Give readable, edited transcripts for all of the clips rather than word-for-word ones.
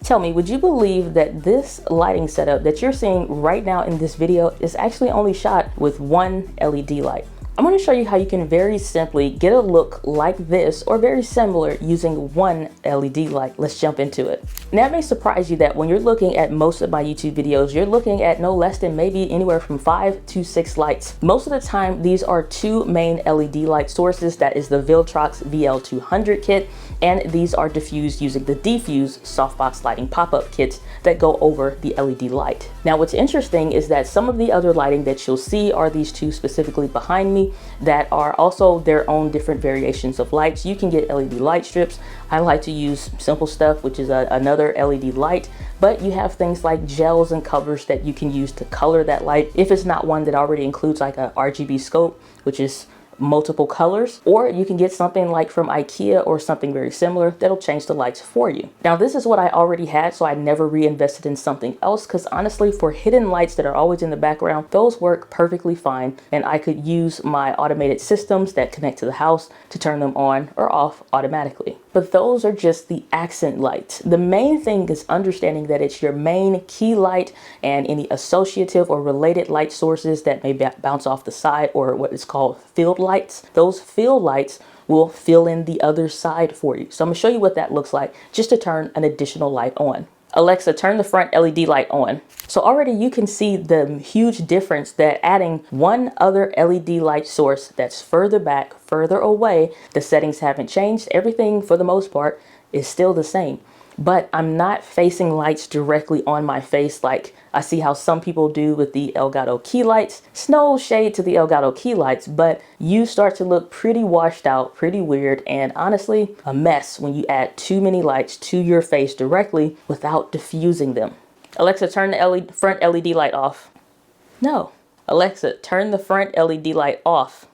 Tell me, would you believe that this lighting setup that you're seeing right now in this video is actually only shot with one LED light? I'm going to show you how you can very simply get a look like this or very similar using one LED light. Let's jump into it. Now, it may surprise you that when you're looking at most of my YouTube videos, you're looking at no less than maybe anywhere from 5 to 6 lights. Most of the time, these are two main LED light sources. That is the Viltrox VL200 kit, and these are diffused using the Diffuse softbox lighting pop-up kits that go over the LED light. Now, what's interesting is that some of the other lighting that you'll see are these two specifically behind me that are also their own different variations of lights. You can get LED light strips. I like to use simple stuff, which is another LED light, but you have things like gels and covers that you can use to color that light if it's not one that already includes like a RGB scope, which is multiple colors, or you can get something like from IKEA or something very similar that'll change the lights for you. Now, this is what I already had, so I never reinvested in something else because honestly, for hidden lights that are always in the background, those work perfectly fine, and I could use my automated systems that connect to the house to turn them on or off automatically. But those are just the accent lights. The main thing is understanding that it's your main key light and any associative or related light sources that may bounce off the side, or what is called field lights. Those field lights will fill in the other side for you. So I'm gonna show you what that looks like just to turn an additional light on. Alexa, turn the front LED light on. So already you can see the huge difference that adding one other LED light source that's further back, further away, the settings haven't changed. Everything for the most part is still the same. But I'm not facing lights directly on my face like I see how some people do with the Elgato key lights. It's no shade to the Elgato key lights, but you start to look pretty washed out, pretty weird, and honestly, a mess when you add too many lights to your face directly without diffusing them. Alexa, turn the front LED light off. No. Alexa, turn the front LED light off.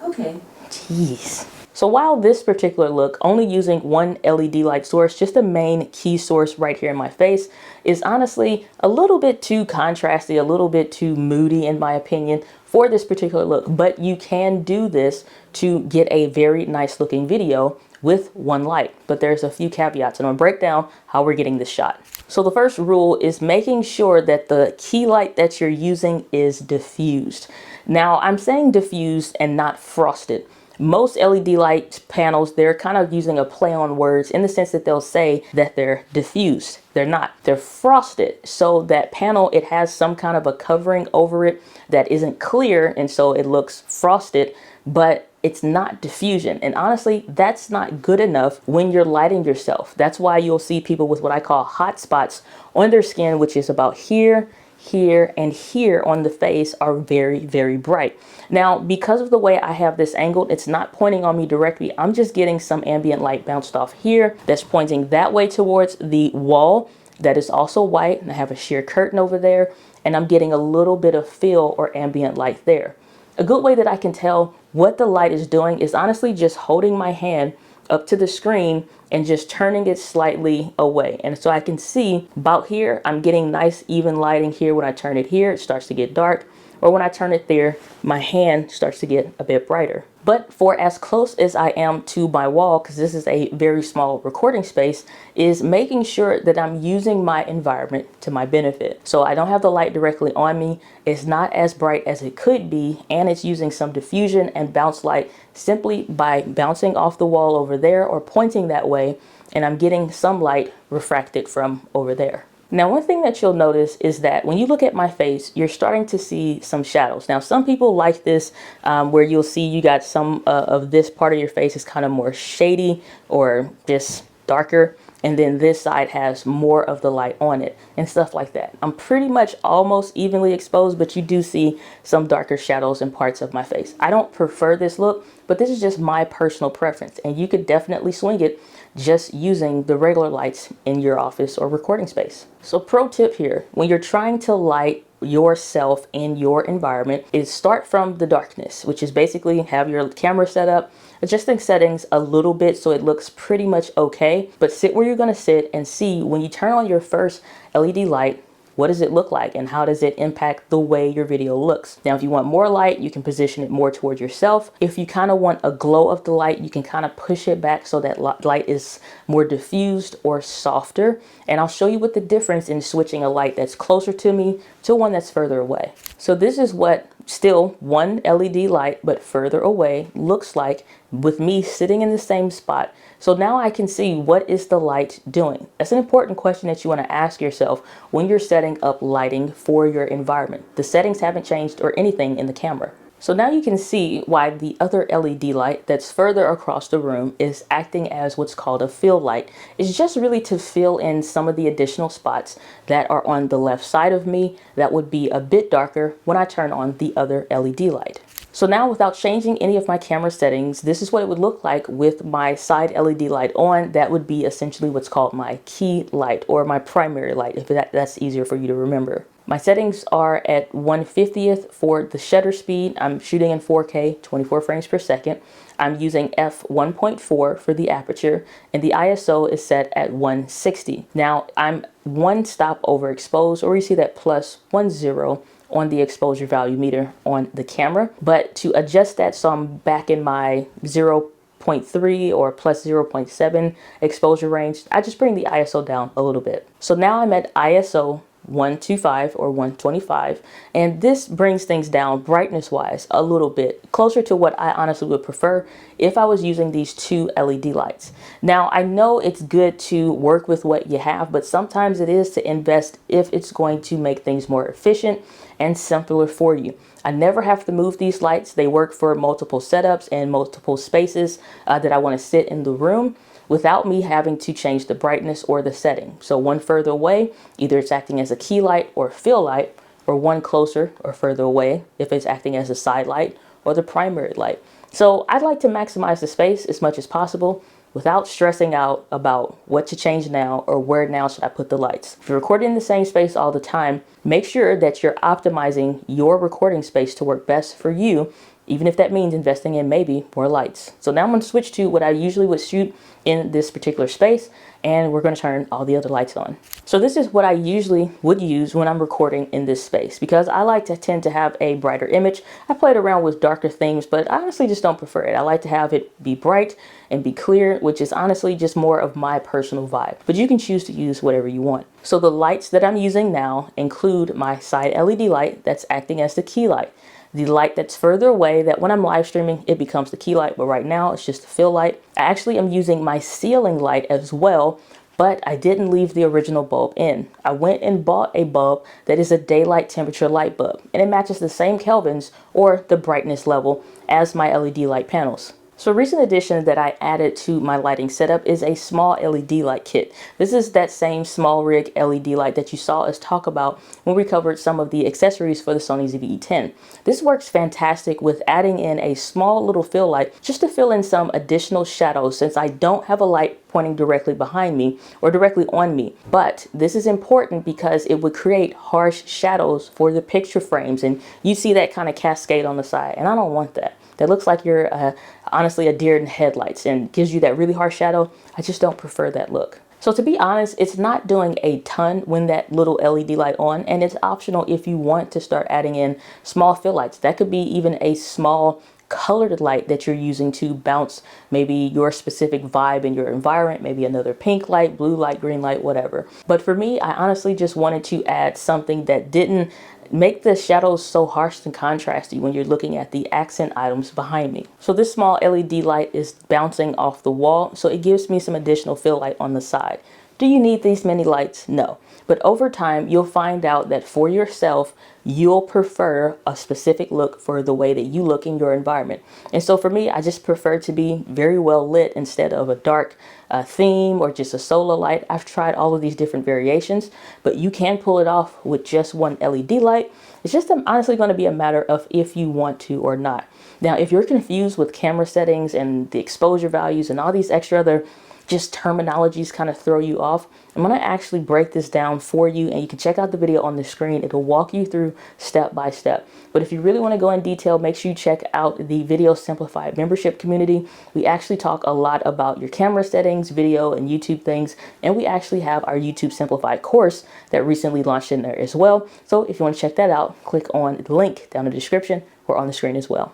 Okay. Jeez. So while this particular look, only using one LED light source, just the main key source right here in my face, is honestly a little bit too contrasty, a little bit too moody in my opinion for this particular look, but you can do this to get a very nice looking video with one light. But there's a few caveats, and I'm gonna break down how we're getting this shot. So the first rule is making sure that the key light that you're using is diffused. Now, I'm saying diffused and not frosted. Most LED light panels, they're kind of using a play on words in the sense that they'll say that they're diffused. They're not. They're frosted. So that panel, it has some kind of a covering over it that isn't clear, and so it looks frosted, but it's not diffusion. And honestly, that's not good enough when you're lighting yourself. That's why you'll see people with what I call hot spots on their skin, which is about here, here, and here on the face, are very, very bright. Now, because of the way I have this angled, it's not pointing on me directly. I'm just getting some ambient light bounced off here that's pointing that way towards the wall that is also white, and I have a sheer curtain over there, and I'm getting a little bit of fill or ambient light there. A good way that I can tell what the light is doing is honestly just holding my hand up to the screen and just turning it slightly away. And so I can see about here, I'm getting nice even lighting here. When I turn it here, it starts to get dark. Or when I turn it there, my hand starts to get a bit brighter. But for as close as I am to my wall, because this is a very small recording space, is making sure that I'm using my environment to my benefit. So I don't have the light directly on me. It's not as bright as it could be, and it's using some diffusion and bounce light simply by bouncing off the wall over there or pointing that way, and I'm getting some light refracted from over there. Now, one thing that you'll notice is that when you look at my face, you're starting to see some shadows. Now, some people like this where you'll see you got some of this part of your face is kind of more shady or just darker. And then this side has more of the light on it and stuff like that. I'm pretty much almost evenly exposed, but you do see some darker shadows in parts of my face. I don't prefer this look, but this is just my personal preference. And you could definitely swing it just using the regular lights in your office or recording space. So pro tip here, when you're trying to light yourself in your environment, is start from the darkness, which is basically have your camera set up, adjusting settings a little bit so it looks pretty much okay, but sit where you're gonna sit and see when you turn on your first LED light, what does it look like and how does it impact the way your video looks. Now, if you want more light, you can position it more towards yourself. If you kind of want a glow of the light, you can kind of push it back so that light is more diffused or softer. And I'll show you what the difference in switching a light that's closer to me to one that's further away. So this is what still one LED light but further away looks like with me sitting in the same spot. So now I can see what is the light doing. That's an important question that you want to ask yourself when you're setting up lighting for your environment. The settings haven't changed or anything in the camera. So now you can see why the other LED light that's further across the room is acting as what's called a fill light. It's just really to fill in some of the additional spots that are on the left side of me that would be a bit darker when I turn on the other LED light. So now, without changing any of my camera settings, this is what it would look like with my side LED light on. That would be essentially what's called my key light or my primary light, if that's easier for you to remember. My settings are at 1/50th for the shutter speed. I'm shooting in 4K, 24 frames per second. I'm using f1.4 for the aperture, and the ISO is set at 160. Now, I'm one stop overexposed, or you see that +10 on the exposure value meter on the camera. But to adjust that so I'm back in my 0.3 or +0.7 exposure range, I just bring the ISO down a little bit. So now I'm at ISO 125 or 125, and this brings things down brightness wise a little bit closer to what I honestly would prefer if I was using these two LED lights. Now, I know it's good to work with what you have, but sometimes it is to invest if it's going to make things more efficient and simpler for you. I never have to move these lights. They work for multiple setups and multiple spaces that I want to sit in the room without me having to change the brightness or the setting. So one further away, either it's acting as a key light or fill light, or one closer or further away if it's acting as a side light or the primary light. So I'd like to maximize the space as much as possible without stressing out about what to change now or where now should I put the lights. If you're recording in the same space all the time, make sure that you're optimizing your recording space to work best for you, even if that means investing in maybe more lights. So now I'm going to switch to what I usually would shoot in this particular space, and we're going to turn all the other lights on. So this is what I usually would use when I'm recording in this space, because I like to tend to have a brighter image. I played around with darker themes, but I honestly just don't prefer it. I like to have it be bright and be clear, which is honestly just more of my personal vibe, but you can choose to use whatever you want. So the lights that I'm using now include my side LED light that's acting as the key light. The light that's further away, that when I'm live streaming, it becomes the key light, but right now it's just a fill light. I actually am using my ceiling light as well, but I didn't leave the original bulb in. I went and bought a bulb that is a daylight temperature light bulb, and it matches the same kelvins or the brightness level as my LED light panels. So a recent addition that I added to my lighting setup is a small LED light kit. This is that same small rig LED light that you saw us talk about when we covered some of the accessories for the Sony ZV-E10. This works fantastic with adding in a small little fill light just to fill in some additional shadows, since I don't have a light pointing directly behind me or directly on me. But this is important because it would create harsh shadows for the picture frames, and you see that kind of cascade on the side, and I don't want that. That looks like you're honestly a deer in headlights and gives you that really harsh shadow. I just don't prefer that look. So to be honest, it's not doing a ton when that little LED light on, and it's optional if you want to start adding in small fill lights. That could be even a small colored light that you're using to bounce maybe your specific vibe in your environment, maybe another pink light, blue light, green light, whatever. But for me, I honestly just wanted to add something that didn't make the shadows so harsh and contrasty when you're looking at the accent items behind me. So this small LED light is bouncing off the wall, so it gives me some additional fill light on the side. Do you need these many lights? No. But over time, you'll find out that for yourself, you'll prefer a specific look for the way that you look in your environment. And so for me, I just prefer to be very well lit instead of a dark theme or just a solo light. I've tried all of these different variations, but you can pull it off with just one LED light. It's just honestly going to be a matter of if you want to or not. Now, if you're confused with camera settings and the exposure values and all these extra other just terminologies kind of throw you off, I'm going to actually break this down for you, and you can check out the video on the screen. It'll walk you through step by step. But if you really want to go in detail, make sure you check out the Video Simplified membership community. We actually talk a lot about your camera settings things, video and YouTube things. And we actually have our YouTube Simplified course that recently launched in there as well. So if you want to check that out, click on the link down in the description or on the screen as well.